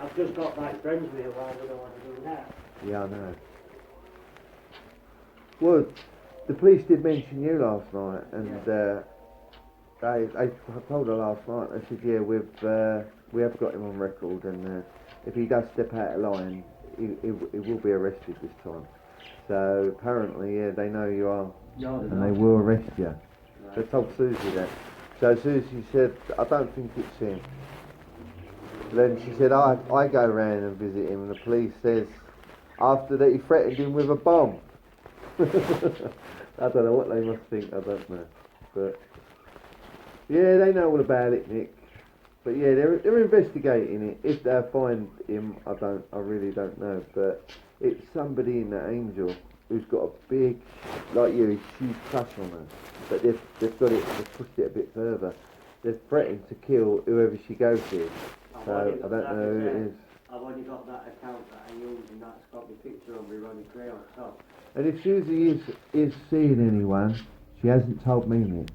I've just got my friends with you, why would I want to do that? Yeah, I know. Well, the police did mention you last night, and I told her last night. I said, yeah, we have got him on record, and if he does step out of line, he will be arrested this time. So apparently, yeah, they know you are, and they will arrest you. Right. They told Susie that. So Susie said, I don't think it's him. Then she said, I go round and visit him, and the police says, after that he threatened him with a bomb. I don't know what they must think, I don't know. But yeah, they know all about it, Nick. But yeah, they're investigating it. If they find him, I really don't know. But it's somebody in that Angel who's got a big, like you, huge crush on her. But they've got it, they've pushed it a bit further. They've threatened to kill whoever she goes with. So I don't know who it is. I've only got that account that I use, and that's got the picture of me Ronnie Gray on top. And if Susie is seeing anyone, she hasn't told me, Nick.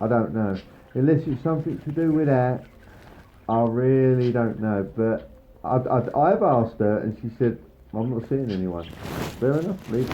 I don't know. Unless it's something to do with that, I really don't know. But I've asked her, and she said, I'm not seeing anyone. Fair enough, Lee.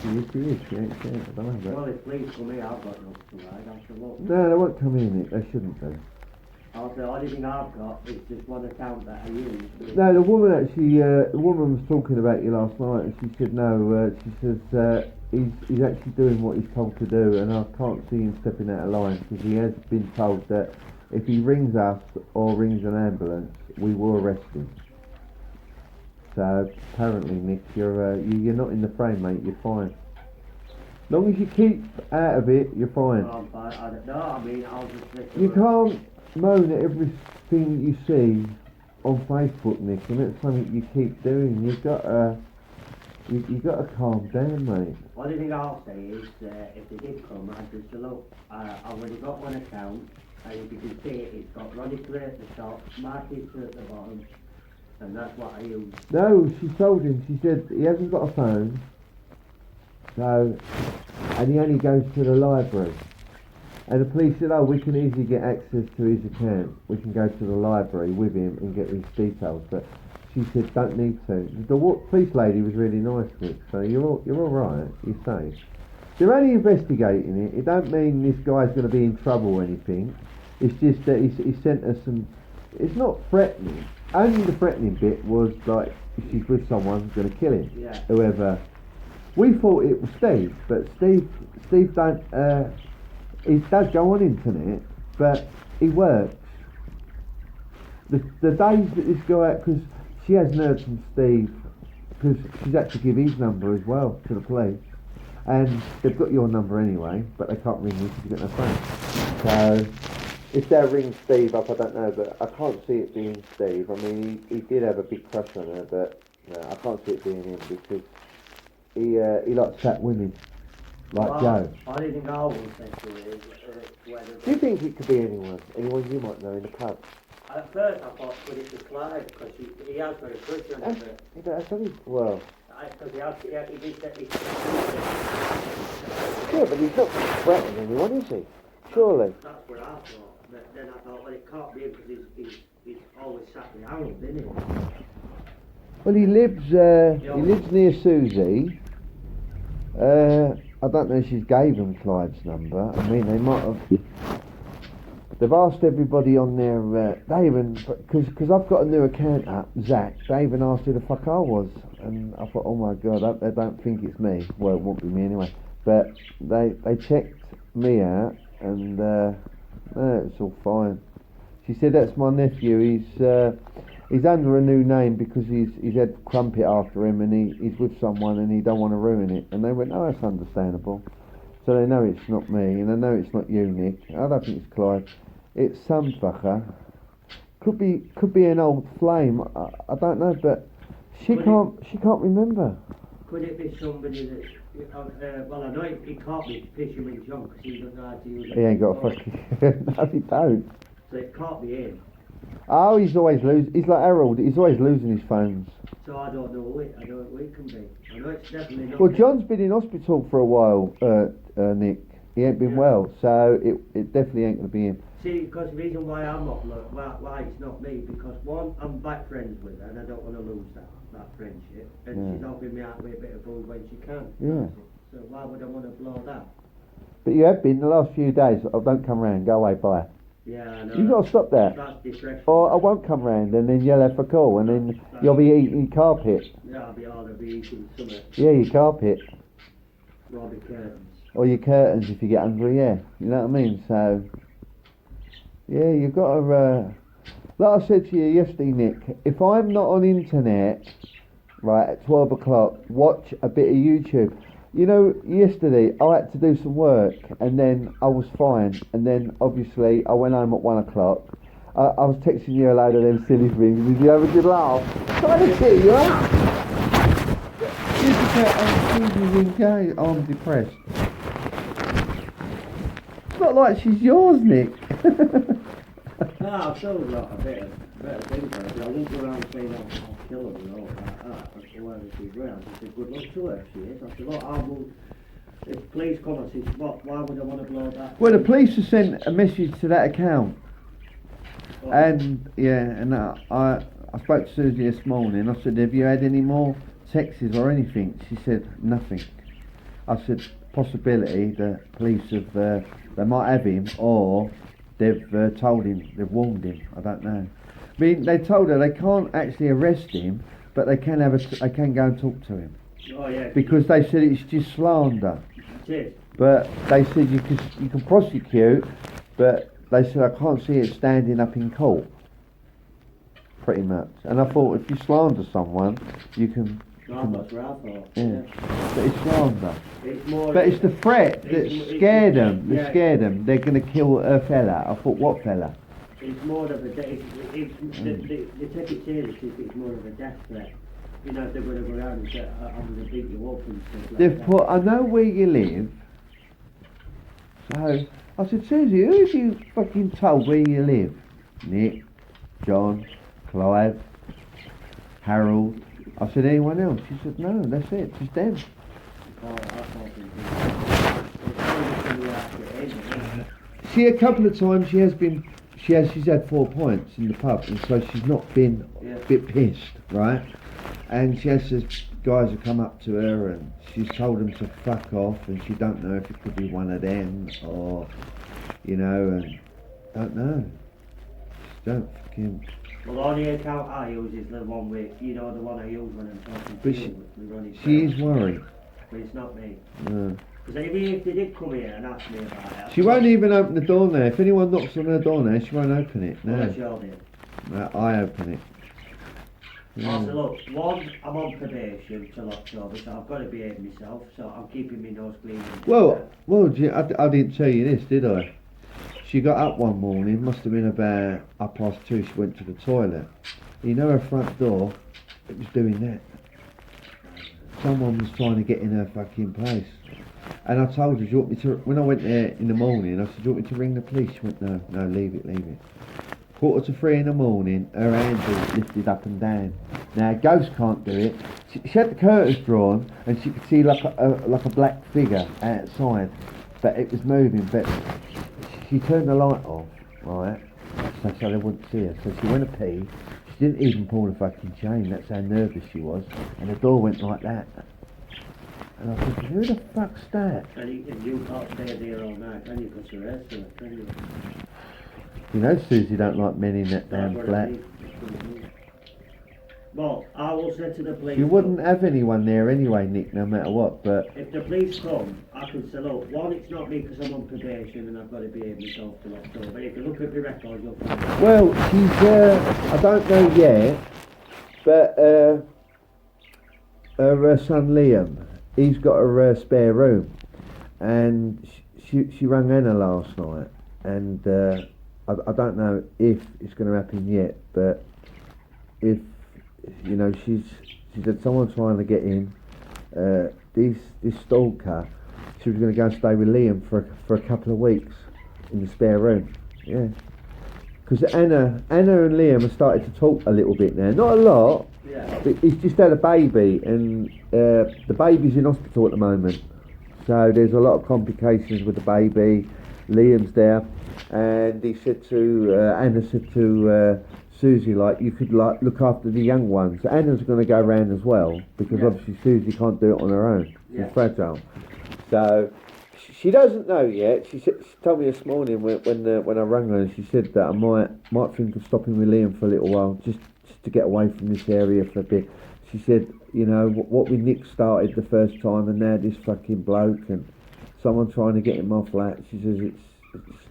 She is. She ain't seeing it. I don't know. Well, if police come here, I've got nothing to hide. I shall look. No, they won't come in, Nick. They shouldn't do. Also, the only thing I've got is just one account that I use. No, the woman actually, the woman was talking about you last night, and she said no. She says he's actually doing what he's told to do, and I can't see him stepping out of line because he has been told that if he rings us or rings an ambulance, we will arrest him. So apparently, Nick, you're not in the frame, mate. You're fine. As long as you keep out of it, you're fine. Oh, I'm fine. I don't know. I mean, I'll just. You can't moan at everything you see on Facebook, Nick, and it's something you keep doing. You've got to calm down, mate. Only thing I'll say is, if they did come, I'd just look. I've already got one account, and if you can see it, it's got Ronnie Gray at the top, Marcus at the bottom, and that's what I use. No, she told him. She said he hasn't got a phone, so, and he only goes to the library. And the police said, oh, we can easily get access to his account. We can go to the library with him and get his details. But she said, don't need to. The police lady was really nice, Nick, so you're all right. You're safe. They're only investigating it. It don't mean this guy's going to be in trouble or anything. It's just that he sent us some... It's not threatening. Only the threatening bit was like, if she's with someone who's going to kill him. Yeah. Whoever. We thought it was Steve, but Steve don't... he does go on internet, but he works. The days that this guy, because she hasn't heard from Steve, because she's had to give his number as well to the police, and they've got your number anyway, but they can't ring you because you've got no phone. So if they ring Steve up, I don't know, but I can't see it being Steve. I mean, he did have a big crush on her, but no, I can't see it being him because he likes fat women. Like Joe. I didn't think I was sexual is whether... Do you think it could be anyone? Anyone you might know in the pub? At first I thought, could it be Clive? Because he has got a crush on her. That's only... Well... Because he did that... Yeah, but he's not threatening anyone, is he? Surely. That's what I thought. But then I thought, well, it can't be him because he's always sat with Harold, isn't he? Well, he lives near Susie. I don't know if she's gave him Clive's number. I mean, they might have... They've asked everybody on their... they even... Because I've got a new account up, Zach. They even asked who the fuck I was. And I thought, oh my God, they don't think it's me. Well, it won't be me anyway. But they checked me out, and no, it's all fine. She said, that's my nephew. He's under a new name because he's had Crumpet after him, and he's with someone and he don't want to ruin it. And they went, oh, that's understandable. So they know it's not me, and they know it's not you, Nick. I don't think it's Clive. It's some fucker. Could be an old flame. I don't know, but she can't remember. Could it be somebody that? Well, I know it can't be Fisherman John because he doesn't know how to use it. He ain't got a fucking... No, he don't. So it can't be him. Oh, he's always losing. He's like Harold. He's always losing his phones. So I don't know who it can be. I know it's definitely not. Well, John's been in hospital for a while, Nick. He ain't been well, so it definitely ain't gonna be him. See, because the reason why I'm not, why it's not me, because one, I'm back friends with her, and I don't want to lose that friendship, and she's helping me out with a bit of food when she can. Yeah. So why would I want to blow that? But you have been the last few days. Oh, don't come round. Go away. Bye. Yeah, I know. You got to stop that. That's depression. Or I won't come round, and then you'll have a call, and then you'll be eating your carpet. Yeah, I'll be eating something. Yeah, your carpet. Or the curtains. Or your curtains if you get hungry. Yeah, you know what I mean. So yeah, you've got to. Like I said to you yesterday, Nick. If I'm not on internet, right at 12 o'clock, watch a bit of YouTube. You know, yesterday I had to do some work and then I was fine, and then obviously I went home at 1 o'clock. I was texting you a load of them silly things. Did you have a good laugh? Trying to cheer you up. I'm depressed. It's not like she's yours, Nick. No, I've still got a bit of things on it. I won't go around saying I'll kill her and all like that. That's the way she's around. I said, good luck to her, she is. I said, look, I will, if police come and say, why would I want to blow that? Well, the police have sent a message to that account. Oh. And, yeah, and I spoke to Susie this morning. I said, have you had any more texts or anything? She said, nothing. I said, possibility the police have, they might have him, or they've told him, they've warned him. I don't know. I mean, they told her they can't actually arrest him, but they can they can go and talk to him. Oh, yeah. Because they said it's just slander. It is. But they said you can prosecute, but they said I can't see it standing up in court. Pretty much. And I thought if you slander someone, you can. No, that's what I thought. Yeah. But it's slander. It's more. But it's the threat that scared them. They yeah. scared them. They're going to kill a fella. I thought, what fella? It's more of a they take it seriously if it's more of a death threat. You know, if they're going to go around and say, I'm going to beat you up and stuff like They've that. put, I know where you live. So I said, Susie, who have you fucking told where you live? Nick, John, Clive, Harold. I said, anyone else? She said, no, that's it, just them. Oh, I thought See, a couple of times she's had 4 points in the pub, and so she's not been a bit pissed, right? And she has this guys have come up to her and she's told them to fuck off, and she don't know if it could be one of them or, you know, and don't know. Just don't fucking. Well, the only account I use is the one with, you know, the one I use when I'm talking to you. She is worried. But it's not me. No. Because if they did come here and ask me about it... She won't even open the door now. If anyone knocks on her door now, she won't open it. No. Well, sure did. No, I open it. Oh, so look, one, I'm on probation till October, so I've got to behave myself, so I'm keeping my nose clean. Well, I didn't tell you this, did I? She got up one morning, must have been about 2:30, she went to the toilet. You know her front door, it was doing that. Someone was trying to get in her fucking place. And I told her, do you want me to, when I went there in the morning, I said, do you want me to ring the police? She went, no, leave it. 2:45 in the morning, her hands were lifted up and down. Now, ghosts can't do it. She had the curtains drawn, and she could see like a black figure outside, but it was moving. But she turned the light off, right? So they wouldn't see her. So she went to pee. She didn't even pull the fucking chain. That's how nervous she was. And the door went like that. And I said, who the fuck's that? And you can't stay there all night, can you? Because the rest of it, can you? You know Susie don't like men in that damn flat. Well, I will say to the police... You wouldn't have anyone there anyway, Nick, no matter what, but... If the police come, I can say, look, one, it's not me because I'm on probation and I've got to behave myself till October. But if you look at the record, you'll find out. Well, she's, I don't know yet, but her son Liam, he's got a spare room, and she rang Anna last night, and I don't know if it's going to happen yet, but if, you know, she said someone's trying to get in, this stalker, she was going to go and stay with Liam for a couple of weeks in the spare room, yeah. Because Anna and Liam have started to talk a little bit now, not a lot, yeah. But he's just had a baby, and the baby's in hospital at the moment, So there's a lot of complications with the baby. Liam's there, and he said to Anna said to Susie, like, you could like look after the young ones. Anna's going to go around as well because Yeah. obviously Susie can't do it on her own. She's Yeah. fragile. So she doesn't know yet. She told me this morning when I rang her, and she said that I might think of stopping with Liam for a little while, just to get away from this area for a bit. She said, you know, what with Nick started the first time, and now this fucking bloke and someone trying to get in my flat. She says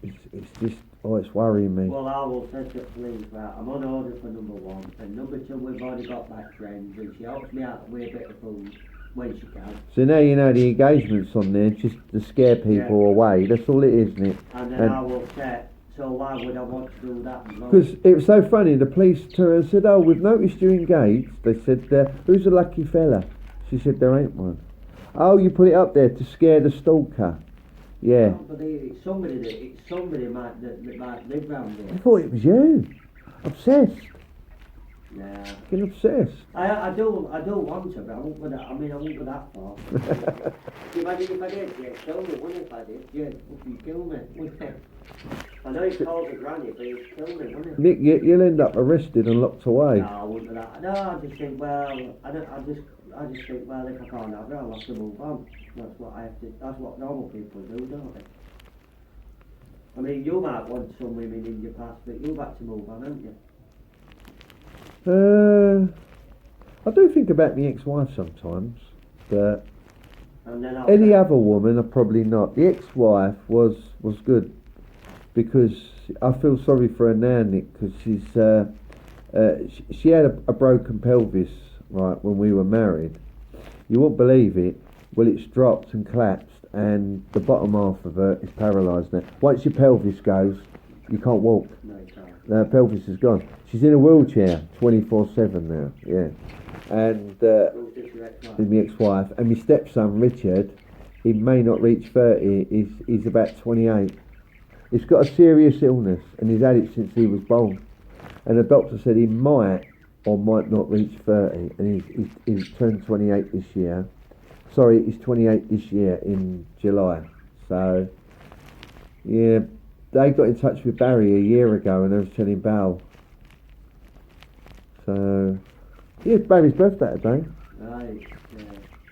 it's just it's worrying me. Well, I will set up police, right? I'm on order for number one, and number two, we've already got back friends, and she helps me out with a bit of food when she can. So now you know the engagement's on there just to scare people away. That's all it is, isn't it? And then I will set. So why would I want to do that? Because it was so funny. The police turned and said, "Oh, we've noticed you're engaged." They said, "Who's a lucky fella?" She said, "There ain't one." "Oh, you put it up there to scare the stalker." Yeah. No, but it's somebody that might live round I there. thought it was you. Obsessed. Yeah. Fucking obsessed. I do want to, but I won't go that. I mean, I won't go that far. if I did, yeah, kill me. Wouldn't if I did? Yeah, you kill me. Wouldn't it? I know he's called the granny, but he'd kill me, wouldn't he? Nick, you'll end up arrested and locked away. No, I wouldn't do that. No, I just think, well, I just think, well, if I can't have her, I'll have to move on. That's what I have to. That's what normal people do, don't they? I mean, you might want some women in your past, but you've had to move on, haven't you? I do think about my ex-wife sometimes, but And then any other woman, I probably not. The ex-wife was good because I feel sorry for her now, Nick, because she had a broken pelvis, right, when we were married. You won't believe it. Well, it's dropped and collapsed, and the bottom half of her is paralysed now. Once your pelvis goes, you can't walk. No, you can't. Her pelvis is gone. She's in a wheelchair 24/7 now, yeah. And Who's this, your ex-wife? my ex-wife, and my stepson Richard, he may not reach 30, he's about 28. He's got a serious illness, and he's had it since he was born. And the doctor said he might or might not reach 30, and he's turned 28 this year. Sorry, he's 28 this year in July. So, yeah, they got in touch with Barry a year ago, and they was telling Bal. So, yeah, it's Barry's birthday today. Right, yeah.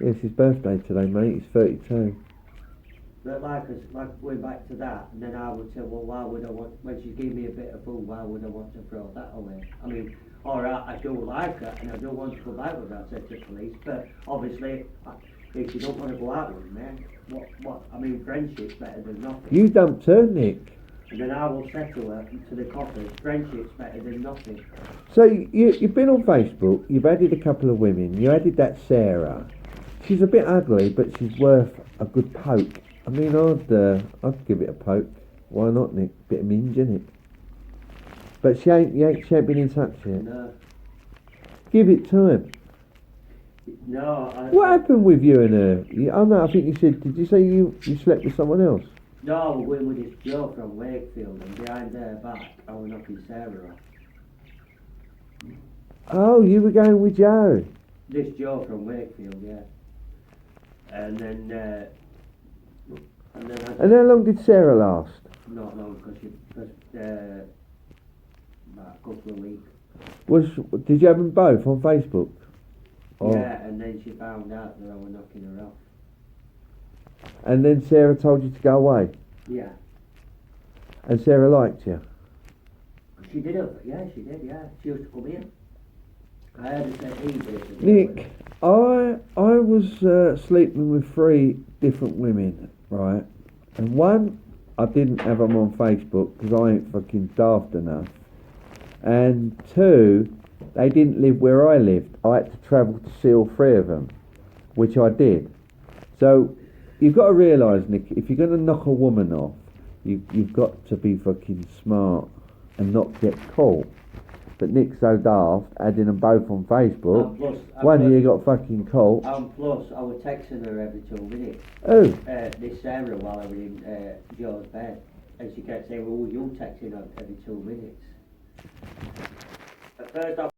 Yeah, it's his birthday today, mate. He's 32. But like going back to that, and then I would say, well, why would I want, when she gave me a bit of food, why would I want to throw that away? I mean, alright, I do like her, and I don't want to go back with her, I said to police, but obviously, if you don't want to go out with me, I mean, friendship's better than nothing. You dumped her, Nick. And then I will say to her, to the coppers, friendship's better than nothing. So you've been on Facebook, you've added a couple of women, you added that Sarah. She's a bit ugly, but she's worth a good poke. I mean, I'd give it a poke. Why not, Nick? Bit of minge, innit? But she ain't been in touch yet. No. Give it time. No, What happened with you and her? I think you said, did you say you slept with someone else? No, we're going with this Joe from Wakefield, and behind their back, I was knocking Sarah off. Oh, you were going with Joe. This Joe from Wakefield, yeah. And then And how long did Sarah last? not long, because about a couple of weeks. Did you have them both on Facebook? Oh. Yeah, and then she found out that I was knocking her off. And then Sarah told you to go away? Yeah. And Sarah liked you? She did it, yeah, she did, yeah. She used to come here. I had to say, basically. Nick, I was sleeping with 3 different women, right? And one, I didn't have them on Facebook because I ain't fucking daft enough. And 2, they didn't live where I lived. I had to travel to see all 3 of them, which I did. So, you've got to realise, Nick, if you're going to knock a woman off, you've got to be fucking smart and not get caught. But Nick's so daft, adding them both on Facebook. One of you got fucking caught. Plus, I was texting her every 2 minutes. Who? This Sarah while I was in Joe's bed. And she kept saying, well, you texting her every 2 minutes. At first I